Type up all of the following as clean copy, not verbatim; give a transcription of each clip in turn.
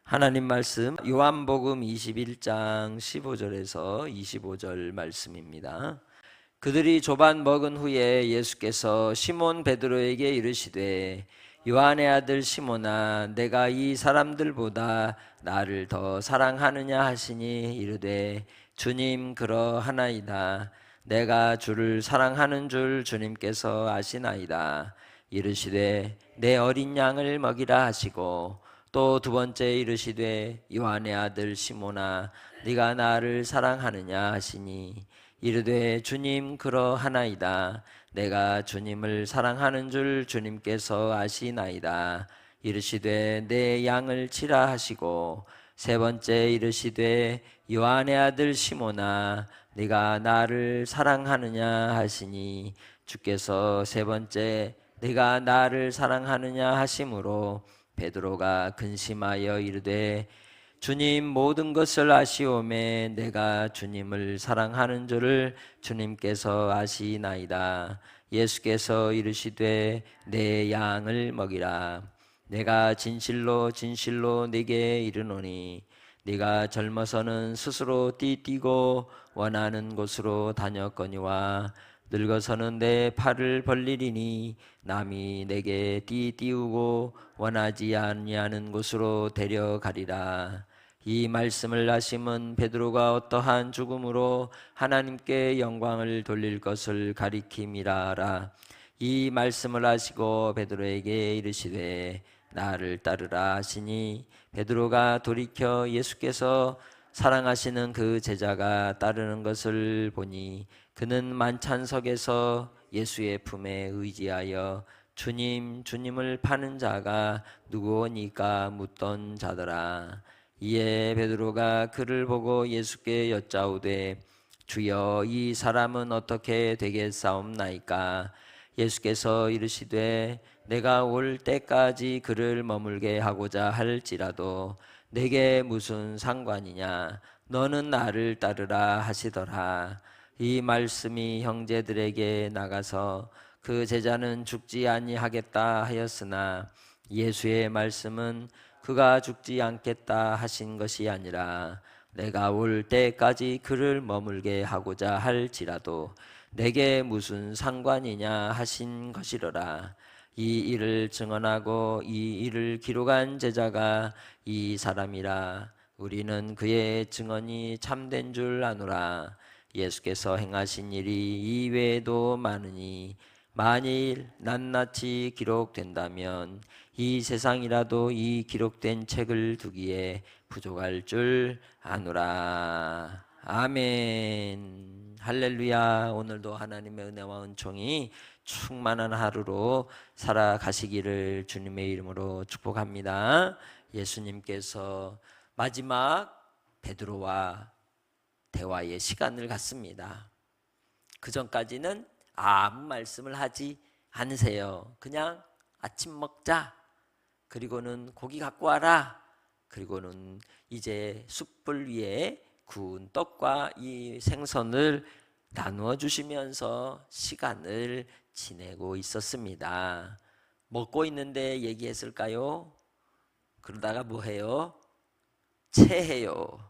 하나님 말씀 요한복음 21장 15절에서 25절 말씀입니다. 그들이 조반 먹은 후에 예수께서 시몬 베드로에게 이르시되 요한의 아들 시몬아 내가 이 사람들보다 나를 더 사랑하느냐 하시니 이르되 주님 그러하나이다. 내가 주를 사랑하는 줄 주님께서 아시나이다. 이르시되 내 어린 양을 먹이라 하시고 또 두 번째 이르시되 요한의 아들 시몬아 네가 나를 사랑하느냐 하시니 이르되 주님 그러하나이다. 내가 주님을 사랑하는 줄 주님께서 아시나이다. 이르시되 내 양을 치라 하시고 세 번째 이르시되 요한의 아들 시몬아 네가 나를 사랑하느냐 하시니 주께서 세 번째 네가 나를 사랑하느냐 하심으로 베드로가 근심하여 이르되 주님 모든 것을 아시오매 내가 주님을 사랑하는 줄을 주님께서 아시나이다. 예수께서 이르시되 내 양을 먹이라. 내가 진실로 진실로 네게 이르노니 네가 젊어서는 스스로 띠뛰고 원하는 곳으로 다녔거니와 늙어서는 내 팔을 벌리리니 남이 내게 띠띠우고 원하지 아니하는 곳으로 데려가리라. 이 말씀을 하심은 베드로가 어떠한 죽음으로 하나님께 영광을 돌릴 것을 가리킴이라. 이 말씀을 하시고 베드로에게 이르시되 나를 따르라 하시니 베드로가 돌이켜 예수께서 사랑하시는 그 제자가 따르는 것을 보니 그는 만찬석에서 예수의 품에 의지하여 주님, 주님을 파는 자가 누구오니까 묻던 자더라. 이에 베드로가 그를 보고 예수께 여짜오되 주여 이 사람은 어떻게 되겠사옵나이까? 예수께서 이르시되 내가 올 때까지 그를 머물게 하고자 할지라도 내게 무슨 상관이냐? 너는 나를 따르라 하시더라. 이 말씀이 형제들에게 나가서 그 제자는 죽지 아니하겠다 하였으나 예수의 말씀은 그가 죽지 않겠다 하신 것이 아니라 내가 올 때까지 그를 머물게 하고자 할지라도 내게 무슨 상관이냐 하신 것이로라. 이 일을 증언하고 이 일을 기록한 제자가 이 사람이라. 우리는 그의 증언이 참된 줄 아노라. 예수께서 행하신 일이 이외에도 많으니 만일 낱낱이 기록된다면 이 세상이라도 이 기록된 책을 두기에 부족할 줄 아노라. 아멘. 할렐루야. 오늘도 하나님의 은혜와 은총이 충만한 하루로 살아가시기를 주님의 이름으로 축복합니다. 예수님께서 마지막 베드로와 대화의 시간을 갖습니다. 그 전까지는 아무 말씀을 하지 않으세요. 그냥 아침 먹자. 그리고는 고기 갖고 와라. 그리고는 이제 숯불 위에 구운 떡과 이 생선을 나누어 주시면서 시간을 지내고 있었습니다. 먹고 있는데 얘기했을까요? 그러다가 뭐 해요? 체해요.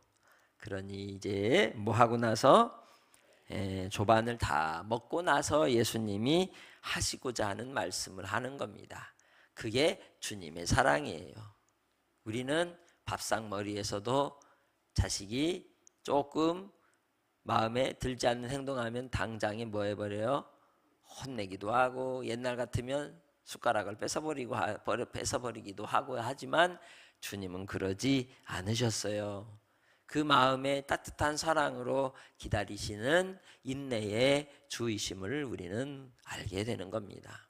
그러니 이제 뭐 하고 나서 조반을 다 먹고 나서 예수님이 하시고자 하는 말씀을 하는 겁니다. 그게 주님의 사랑이에요. 우리는 밥상머리에서도 자식이 조금 마음에 들지 않는 행동하면 당장에 뭐 해버려요? 혼내기도 하고 옛날 같으면 숟가락을 뺏어버리기도 하고 하지만 주님은 그러지 않으셨어요. 그 마음에 따뜻한 사랑으로 기다리시는 인내의 주이심을 우리는 알게 되는 겁니다.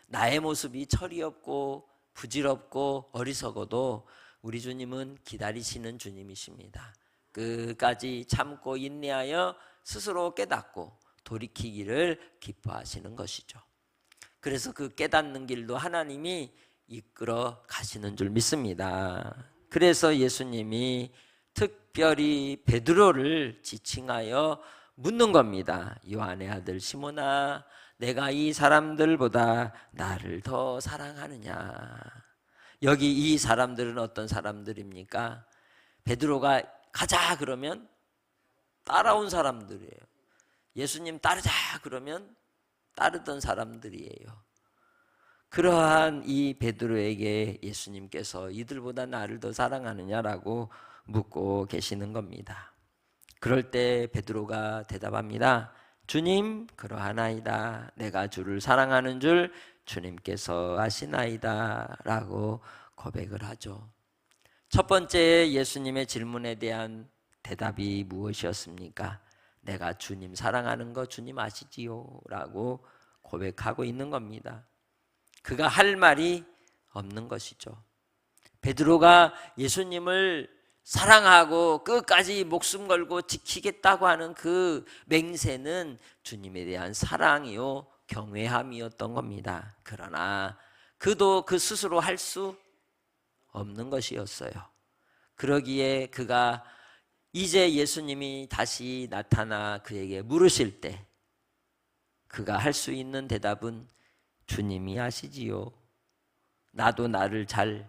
나의 모습이 철이 없고 부질없고 어리석어도 우리 주님은 기다리시는 주님이십니다. 끝까지 참고 인내하여 스스로 깨닫고 돌이키기를 기뻐하시는 것이죠. 그래서 그 깨닫는 길도 하나님이 이끌어 가시는 줄 믿습니다. 그래서 예수님이 특별히 베드로를 지칭하여 묻는 겁니다. 요한의 아들 시몬아, 내가 이 사람들보다 나를 더 사랑하느냐? 여기 이 사람들은 어떤 사람들입니까? 베드로가 가자 그러면 따라온 사람들이에요. 예수님 따르자 그러면 따르던 사람들이에요. 그러한 이 베드로에게 예수님께서 이들보다 나를 더 사랑하느냐라고 묻고 계시는 겁니다. 그럴 때 베드로가 대답합니다. 주님, 그러하나이다. 내가 주를 사랑하는 줄 주님께서 아시나이다 라고 고백을 하죠. 첫 번째 예수님의 질문에 대한 대답이 무엇이었습니까? 내가 주님 사랑하는 거 주님 아시지요? 라고 고백하고 있는 겁니다. 그가 할 말이 없는 것이죠. 베드로가 예수님을 사랑하고 끝까지 목숨 걸고 지키겠다고 하는 그 맹세는 주님에 대한 사랑이요 경외함이었던 겁니다. 그러나 그도 그 스스로 할 수 없는 것이었어요. 그러기에 그가 이제 예수님이 다시 나타나 그에게 물으실 때 그가 할 수 있는 대답은 주님이 아시지요. 나도 나를 잘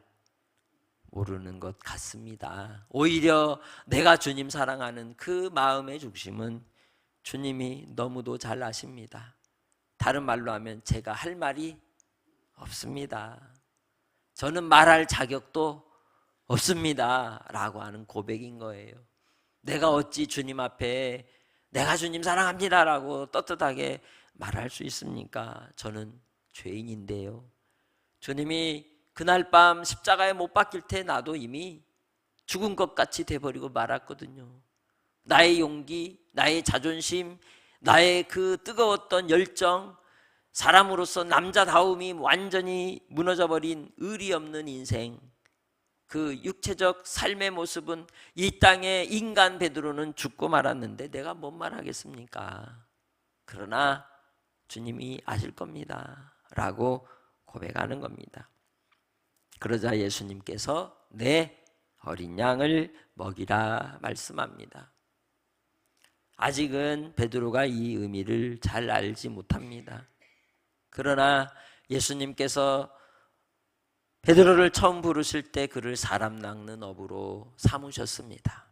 모르는 것 같습니다. 오히려 내가 주님 사랑하는 그 마음의 중심은 주님이 너무도 잘 아십니다. 다른 말로 하면 제가 할 말이 없습니다. 저는 말할 자격도 없습니다. 라고 하는 고백인 거예요. 내가 어찌 주님 앞에 내가 주님 사랑합니다 라고 떳떳하게 말할 수 있습니까? 저는 죄인인데요. 주님이 그날 밤 십자가에 못 박힐 때 나도 이미 죽은 것 같이 돼버리고 말았거든요. 나의 용기, 나의 자존심, 나의 그 뜨거웠던 열정, 사람으로서 남자다움이 완전히 무너져버린 의리 없는 인생, 그 육체적 삶의 모습은 이 땅의 인간 베드로는 죽고 말았는데 내가 뭔 말하겠습니까? 그러나 주님이 아실 겁니다 라고 고백하는 겁니다. 그러자 예수님께서 내 어린 양을 먹이라 말씀합니다. 아직은 베드로가 이 의미를 잘 알지 못합니다. 그러나 예수님께서 베드로를 처음 부르실 때 그를 사람 낚는 어부로 삼으셨습니다.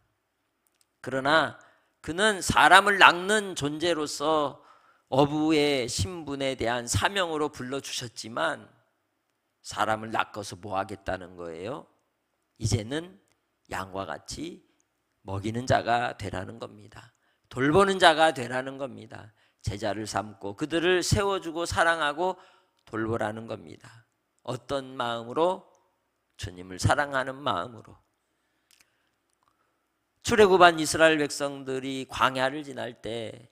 그러나 그는 사람을 낚는 존재로서 어부의 신분에 대한 사명으로 불러주셨지만 사람을 낚아서 뭐 하겠다는 거예요? 이제는 양과 같이 먹이는 자가 되라는 겁니다. 돌보는 자가 되라는 겁니다. 제자를 삼고 그들을 세워주고 사랑하고 돌보라는 겁니다. 어떤 마음으로? 주님을 사랑하는 마음으로. 출애굽한 이스라엘 백성들이 광야를 지날 때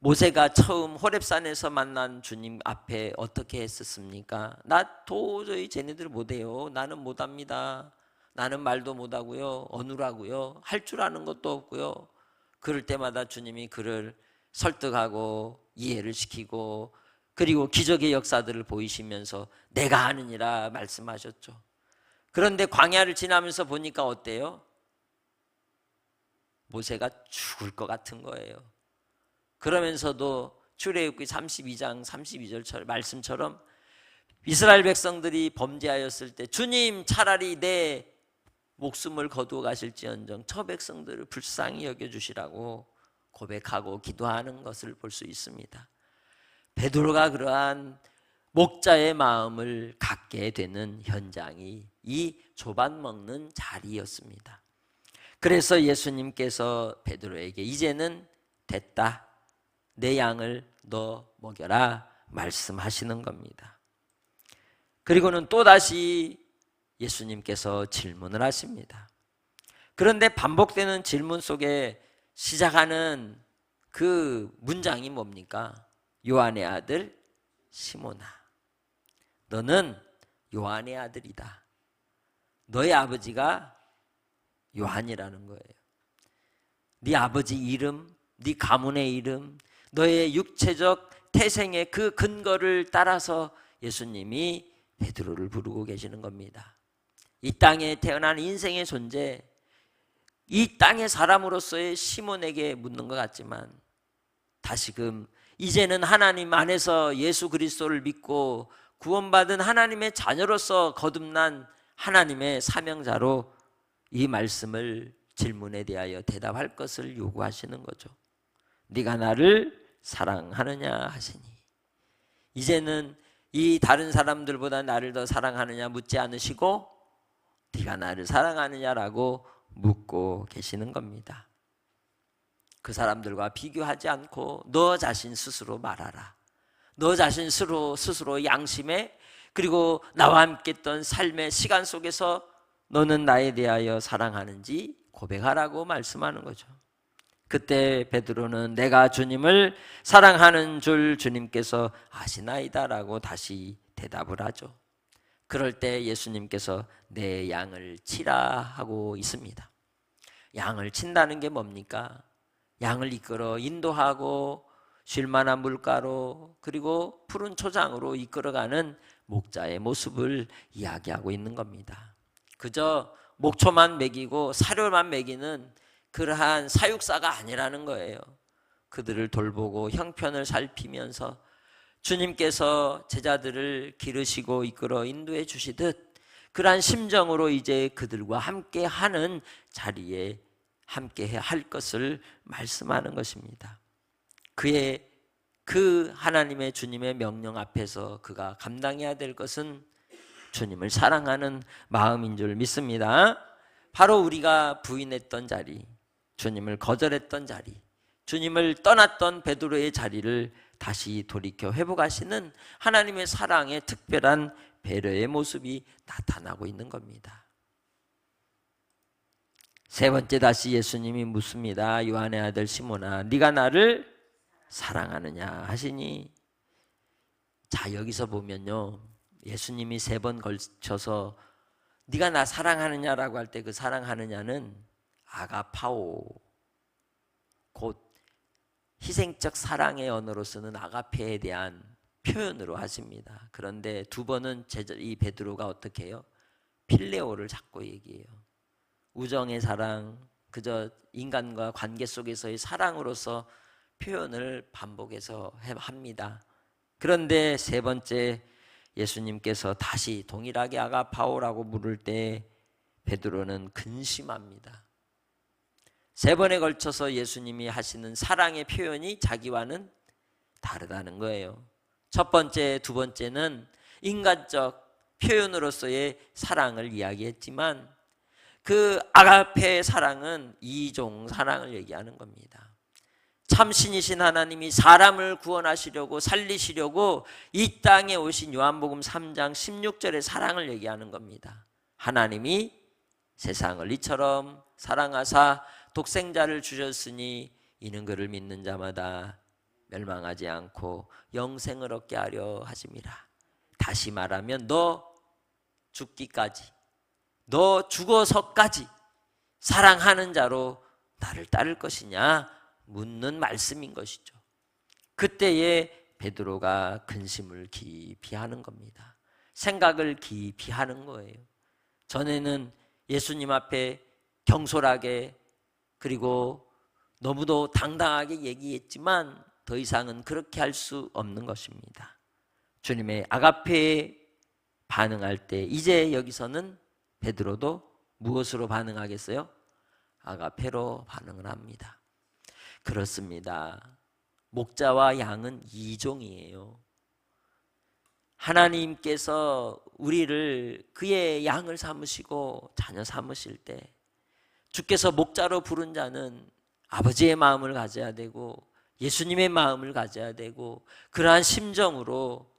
모세가 처음 호렙산에서 만난 주님 앞에 어떻게 했었습니까? 나 도저히 쟤네들 못해요. 나는 못합니다. 나는 말도 못하고요. 어느라고요. 할 줄 아는 것도 없고요. 그럴 때마다 주님이 그를 설득하고 이해를 시키고 그리고 기적의 역사들을 보이시면서 내가 하느니라 말씀하셨죠. 그런데 광야를 지나면서 보니까 어때요? 모세가 죽을 것 같은 거예요. 그러면서도 출애굽기 32장 32절 말씀처럼 이스라엘 백성들이 범죄하였을 때 주님 차라리 내 목숨을 거두어 가실지언정 저 백성들을 불쌍히 여겨주시라고 고백하고 기도하는 것을 볼 수 있습니다. 베드로가 그러한 목자의 마음을 갖게 되는 현장이 이 조반 먹는 자리였습니다. 그래서 예수님께서 베드로에게 이제는 됐다. 내 양을 너 먹여라 말씀하시는 겁니다. 그리고는 또다시 예수님께서 질문을 하십니다. 그런데 반복되는 질문 속에 시작하는 그 문장이 뭡니까? 요한의 아들 시몬아, 너는 요한의 아들이다. 너의 아버지가 요한이라는 거예요. 네 아버지 이름, 네 가문의 이름, 너의 육체적 태생의 그 근거를 따라서 예수님이 베드로를 부르고 계시는 겁니다. 이 땅에 태어난 인생의 존재, 이 땅의 사람으로서의 시몬에게 묻는 것 같지만 다시금 이제는 하나님 안에서 예수 그리스도를 믿고 구원받은 하나님의 자녀로서 거듭난 하나님의 사명자로 이 말씀을 질문에 대하여 대답할 것을 요구하시는 거죠. 네가 나를 사랑하느냐 하시니, 이제는 이 다른 사람들보다 나를 더 사랑하느냐 묻지 않으시고 네가 나를 사랑하느냐라고 묻고 계시는 겁니다. 그 사람들과 비교하지 않고 너 자신 스스로 말하라. 너 자신 스스로 양심에, 그리고 나와 함께 했던 삶의 시간 속에서 너는 나에 대하여 사랑하는지 고백하라고 말씀하는 거죠. 그때 베드로는 내가 주님을 사랑하는 줄 주님께서 아시나이다라고 다시 대답을 하죠. 그럴 때 예수님께서 내 양을 치라 하고 있습니다. 양을 친다는 게 뭡니까? 양을 이끌어 인도하고 쉴만한 물가로, 그리고 푸른 초장으로 이끌어가는 목자의 모습을 이야기하고 있는 겁니다. 그저 목초만 먹이고 사료만 먹이는 그러한 사육사가 아니라는 거예요. 그들을 돌보고 형편을 살피면서 주님께서 제자들을 기르시고 이끌어 인도해 주시듯 그러한 심정으로 이제 그들과 함께 하는 자리에 함께 할 것을 말씀하는 것입니다. 그 하나님의 주님의 명령 앞에서 그가 감당해야 될 것은 주님을 사랑하는 마음인 줄 믿습니다. 바로 우리가 부인했던 자리, 주님을 거절했던 자리, 주님을 떠났던 베드로의 자리를 다시 돌이켜 회복하시는 하나님의 사랑의 특별한 배려의 모습이 나타나고 있는 겁니다. 세 번째 다시 예수님이 묻습니다. 요한의 아들 시몬아, 네가 나를 사랑하느냐 하시니, 자, 여기서 보면요, 예수님이 세 번 걸쳐서 네가 나 사랑하느냐라고 할 때 그 사랑하느냐는 아가파오, 곧 희생적 사랑의 언어로서는 아가페에 대한 표현으로 하십니다. 그런데 두 번은 이 베드로가 어떻게 해요? 필레오를 자꾸 얘기해요. 우정의 사랑, 그저 인간과 관계 속에서의 사랑으로서 표현을 반복해서 합니다. 그런데 세 번째 예수님께서 다시 동일하게 아가파오라고 부를 때 베드로는 근심합니다. 세 번에 걸쳐서 예수님이 하시는 사랑의 표현이 자기와는 다르다는 거예요. 첫 번째, 두 번째는 인간적 표현으로서의 사랑을 이야기했지만 그 아가페의 사랑은 이종 사랑을 얘기하는 겁니다. 참신이신 하나님이 사람을 구원하시려고 살리시려고 이 땅에 오신 요한복음 3장 16절의 사랑을 얘기하는 겁니다. 하나님이 세상을 이처럼 사랑하사 독생자를 주셨으니 이는 그를 믿는 자마다 멸망하지 않고 영생을 얻게 하려 하심이라. 다시 말하면 너 죽기까지, 너 죽어서까지 사랑하는 자로 나를 따를 것이냐 묻는 말씀인 것이죠. 그때에 베드로가 근심을 깊이 하는 겁니다. 생각을 깊이 하는 거예요. 전에는 예수님 앞에 경솔하게, 그리고 너무도 당당하게 얘기했지만 더 이상은 그렇게 할 수 없는 것입니다. 주님의 아가페에 반응할 때 이제 여기서는 베드로도 무엇으로 반응하겠어요? 아가페로 반응을 합니다. 그렇습니다. 목자와 양은 이종이에요. 하나님께서 우리를 그의 양을 삼으시고 자녀 삼으실 때 주께서 목자로 부른 자는 아버지의 마음을 가져야 되고 예수님의 마음을 가져야 되고 그러한 심정으로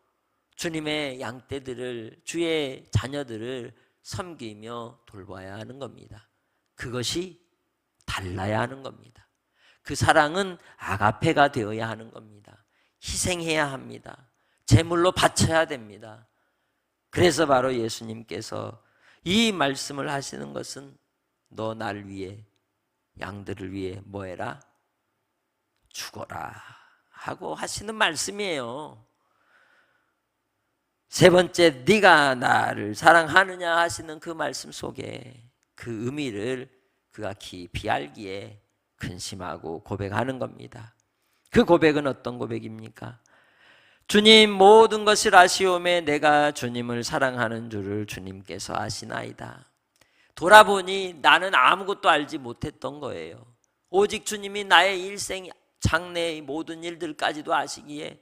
주님의 양떼들을, 주의 자녀들을 섬기며 돌봐야 하는 겁니다. 그것이 달라야 하는 겁니다. 그 사랑은 아가페가 되어야 하는 겁니다. 희생해야 합니다. 제물로 바쳐야 됩니다. 그래서 바로 예수님께서 이 말씀을 하시는 것은 너 나를 위해, 양들을 위해 뭐 해라? 죽어라 하고 하시는 말씀이에요. 세 번째, 네가 나를 사랑하느냐 하시는 그 말씀 속에 그 의미를 그가 깊이 알기에 근심하고 고백하는 겁니다. 그 고백은 어떤 고백입니까? 주님 모든 것을 아시오매 내가 주님을 사랑하는 줄을 주님께서 아시나이다. 돌아보니 나는 아무것도 알지 못했던 거예요. 오직 주님이 나의 일생 장래의 모든 일들까지도 아시기에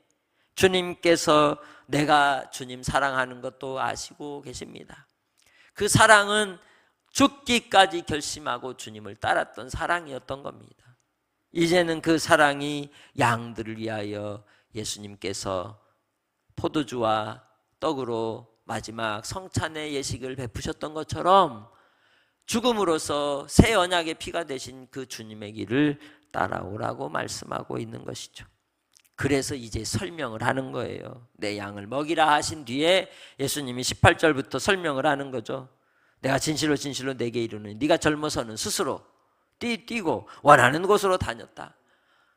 주님께서 내가 주님 사랑하는 것도 아시고 계십니다. 그 사랑은 죽기까지 결심하고 주님을 따랐던 사랑이었던 겁니다. 이제는 그 사랑이 양들을 위하여 예수님께서 포도주와 떡으로 마지막 성찬의 예식을 베푸셨던 것처럼 죽음으로써 새 언약의 피가 되신 그 주님의 길을 따라오라고 말씀하고 있는 것이죠. 그래서 이제 설명을 하는 거예요. 내 양을 먹이라 하신 뒤에 예수님이 18절부터 설명을 하는 거죠. 내가 진실로 진실로 내게 이르노니 네가 젊어서는 스스로 뛰고 원하는 곳으로 다녔다.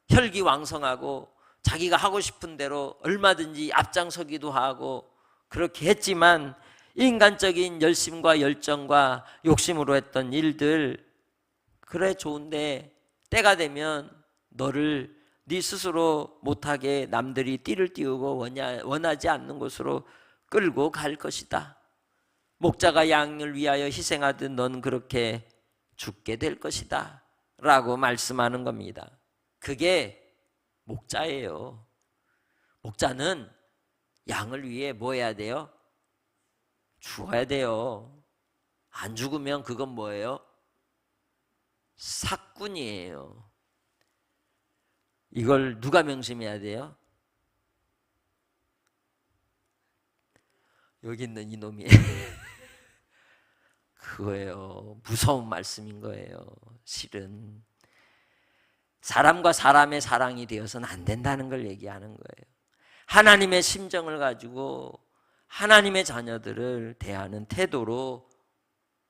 혈기왕성하고 자기가 하고 싶은 대로 얼마든지 앞장서기도 하고 그렇게 했지만 인간적인 열심과 열정과 욕심으로 했던 일들, 그래 좋은데 때가 되면 너를 네 스스로 못하게 남들이 띠를 띄우고 원하지 않는 곳으로 끌고 갈 것이다. 목자가 양을 위하여 희생하듯 넌 그렇게 죽게 될 것이다 라고 말씀하는 겁니다. 그게 목자예요. 목자는 양을 위해 뭐 해야 돼요? 죽어야 돼요. 안 죽으면 그건 뭐예요? 사꾼이에요. 이걸 누가 명심해야 돼요? 여기 있는 이놈이 그거예요. 무서운 말씀인 거예요. 실은 사람과 사람의 사랑이 되어서는 안 된다는 걸 얘기하는 거예요. 하나님의 심정을 가지고 하나님의 자녀들을 대하는 태도로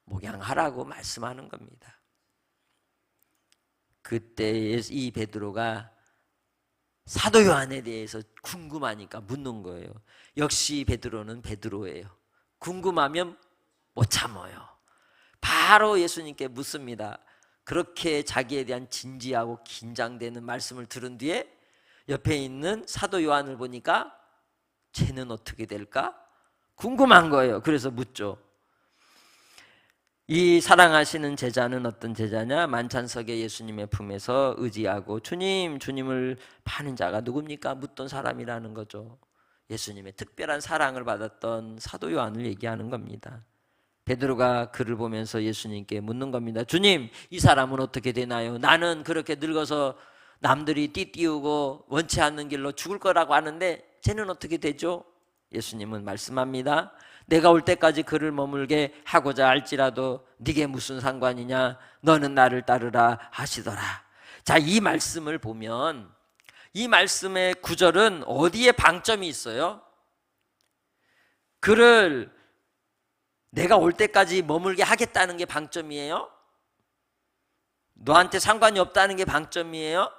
목양하라고 말씀하는 겁니다. 그때 이 베드로가 사도 요한에 대해서 궁금하니까 묻는 거예요. 역시 베드로는 베드로예요. 궁금하면 못 참아요. 바로 예수님께 묻습니다. 그렇게 자기에 대한 진지하고 긴장되는 말씀을 들은 뒤에 옆에 있는 사도 요한을 보니까 쟤는 어떻게 될까? 궁금한 거예요. 그래서 묻죠. 이 사랑하시는 제자는 어떤 제자냐? 만찬석에 예수님의 품에서 의지하고 주님을 파는 자가 누굽니까? 묻던 사람이라는 거죠. 예수님의 특별한 사랑을 받았던 사도 요한을 얘기하는 겁니다. 베드로가 그를 보면서 예수님께 묻는 겁니다. 주님, 이 사람은 어떻게 되나요? 나는 그렇게 늙어서 남들이 띠띠우고 원치 않는 길로 죽을 거라고 하는데 쟤는 어떻게 되죠? 예수님은 말씀합니다. 내가 올 때까지 그를 머물게 하고자 할지라도 네게 무슨 상관이냐? 너는 나를 따르라 하시더라. 자, 이 말씀을 보면 이 말씀의 구절은 어디에 방점이 있어요? 그를 내가 올 때까지 머물게 하겠다는 게 방점이에요? 너한테 상관이 없다는 게 방점이에요?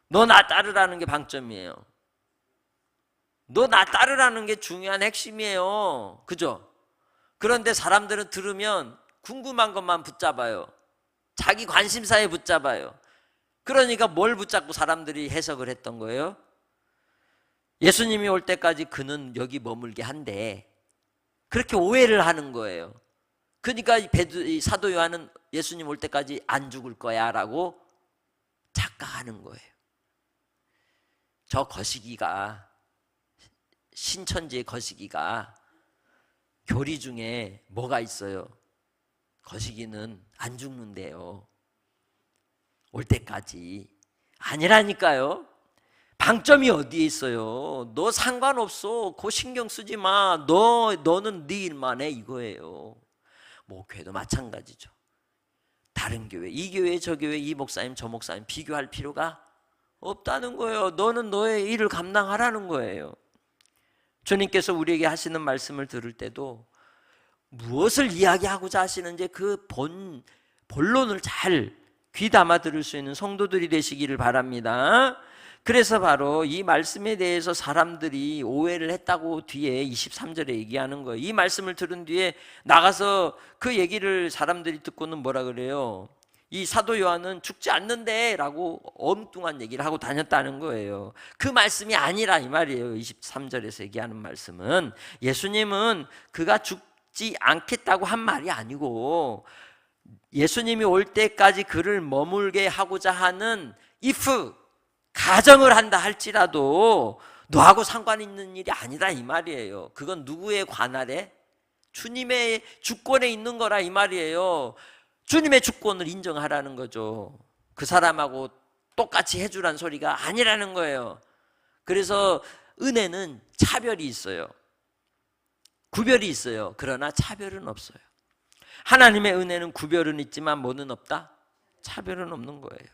너 나 따르라는 게 방점이에요. 너 나 따르라는 게 중요한 핵심이에요. 그죠? 그런데 사람들은 들으면 궁금한 것만 붙잡아요. 자기 관심사에 붙잡아요. 그러니까 뭘 붙잡고 사람들이 해석을 했던 거예요? 예수님이 올 때까지 그는 여기 머물게 한대. 그렇게 오해를 하는 거예요. 그러니까 사도 요한은 예수님 올 때까지 안 죽을 거야 라고 착각하는 거예요. 저 거시기가, 신천지의 거시기가 교리 중에 뭐가 있어요? 거시기는 안 죽는데요. 올 때까지. 아니라니까요. 방점이 어디에 있어요? 너 상관없어. 그 신경 쓰지 마. 너는 네 일만 해. 이거예요. 목회도 마찬가지죠. 다른 교회, 이 교회, 저 교회, 이 목사님, 저 목사님 비교할 필요가 없다는 거예요. 너는 너의 일을 감당하라는 거예요. 주님께서 우리에게 하시는 말씀을 들을 때도 무엇을 이야기하고자 하시는지 그 본론을 잘 귀담아 들을 수 있는 성도들이 되시기를 바랍니다. 그래서 바로 이 말씀에 대해서 사람들이 오해를 했다고 뒤에 23절에 얘기하는 거예요. 이 말씀을 들은 뒤에 나가서 그 얘기를 사람들이 듣고는 뭐라 그래요? 이 사도 요한은 죽지 않는데 라고 엉뚱한 얘기를 하고 다녔다는 거예요. 그 말씀이 아니라 이 말이에요. 23절에서 얘기하는 말씀은 예수님은 그가 죽지 않겠다고 한 말이 아니고 예수님이 올 때까지 그를 머물게 하고자 하는 if 가정을 한다 할지라도 너하고 상관 있는 일이 아니다 이 말이에요. 그건 누구의 관할에? 주님의 주권에 있는 거라 이 말이에요. 주님의 주권을 인정하라는 거죠. 그 사람하고 똑같이 해주라는 소리가 아니라는 거예요. 그래서 은혜는 차별이 있어요. 구별이 있어요. 그러나 차별은 없어요. 하나님의 은혜는 구별은 있지만 뭐는 없다? 차별은 없는 거예요.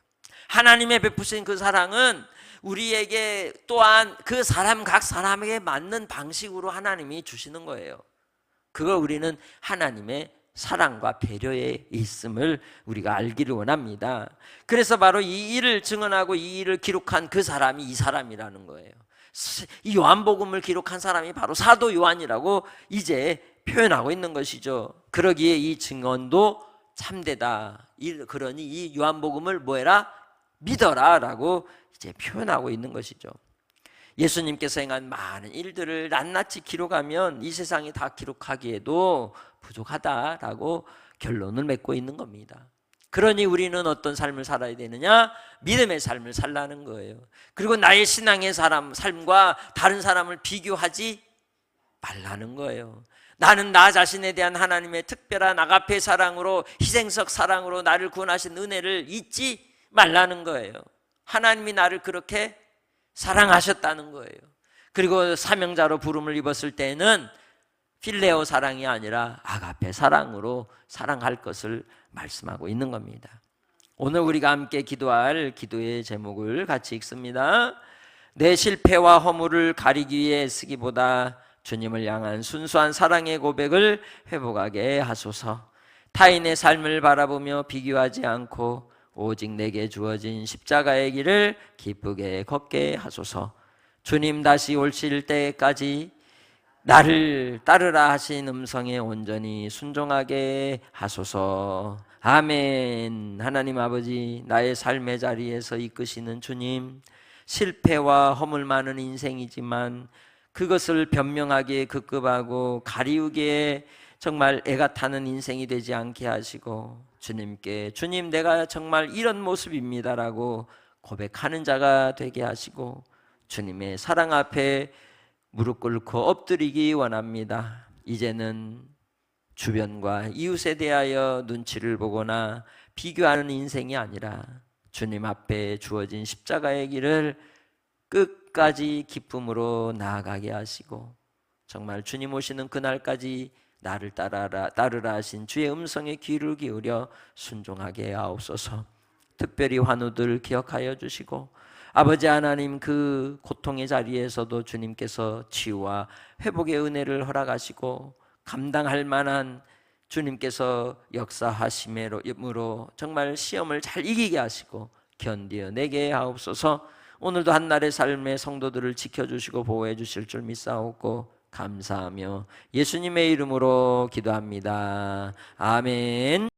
하나님의 베푸신 그 사랑은 우리에게 또한 그 사람 각 사람에게 맞는 방식으로 하나님이 주시는 거예요. 그걸 우리는 하나님의 사랑과 배려에 있음을 우리가 알기를 원합니다. 그래서 바로 이 일을 증언하고 이 일을 기록한 그 사람이 이 사람이라는 거예요. 이 요한복음을 기록한 사람이 바로 사도 요한이라고 이제 표현하고 있는 것이죠. 그러기에 이 증언도 참되다. 그러니 이 요한복음을 뭐해라? 믿어라 라고 이제 표현하고 있는 것이죠. 예수님께서 행한 많은 일들을 낱낱이 기록하면 이 세상이 다 기록하기에도 부족하다라고 결론을 맺고 있는 겁니다. 그러니 우리는 어떤 삶을 살아야 되느냐? 믿음의 삶을 살라는 거예요. 그리고 나의 신앙의 삶과 다른 사람을 비교하지 말라는 거예요. 나는 나 자신에 대한 하나님의 특별한 아가페 사랑으로, 희생적 사랑으로 나를 구원하신 은혜를 잊지 말라는 거예요. 하나님이 나를 그렇게 사랑하셨다는 거예요. 그리고 사명자로 부름을 입었을 때는 필레오 사랑이 아니라 아가페 사랑으로 사랑할 것을 말씀하고 있는 겁니다. 오늘 우리가 함께 기도할 기도의 제목을 같이 읽습니다. 내 실패와 허물을 가리기 위해 쓰기보다 주님을 향한 순수한 사랑의 고백을 회복하게 하소서. 타인의 삶을 바라보며 비교하지 않고 오직 내게 주어진 십자가의 길을 기쁘게 걷게 하소서. 주님 다시 오실 때까지 나를 따르라 하신 음성에 온전히 순종하게 하소서. 아멘. 하나님 아버지, 나의 삶의 자리에서 이끄시는 주님, 실패와 허물 많은 인생이지만 그것을 변명하기에 급급하고 가리우기에 정말 애가 타는 인생이 되지 않게 하시고 주님께 주님 내가 정말 이런 모습입니다라고 고백하는 자가 되게 하시고 주님의 사랑 앞에 무릎 꿇고 엎드리기 원합니다. 이제는 주변과 이웃에 대하여 눈치를 보거나 비교하는 인생이 아니라 주님 앞에 주어진 십자가의 길을 끝까지 기쁨으로 나아가게 하시고 정말 주님 오시는 그날까지 나를 따르라 하신 주의 음성에 귀를 기울여 순종하게 하옵소서. 특별히 환우들 기억하여 주시고 아버지 하나님 그 고통의 자리에서도 주님께서 치유와 회복의 은혜를 허락하시고 감당할 만한 주님께서 역사하심으로 정말 시험을 잘 이기게 하시고 견디어내게 하옵소서. 오늘도 한날의 삶의 성도들을 지켜주시고 보호해 주실 줄 믿사옵고 감사하며 예수님의 이름으로 기도합니다. 아멘.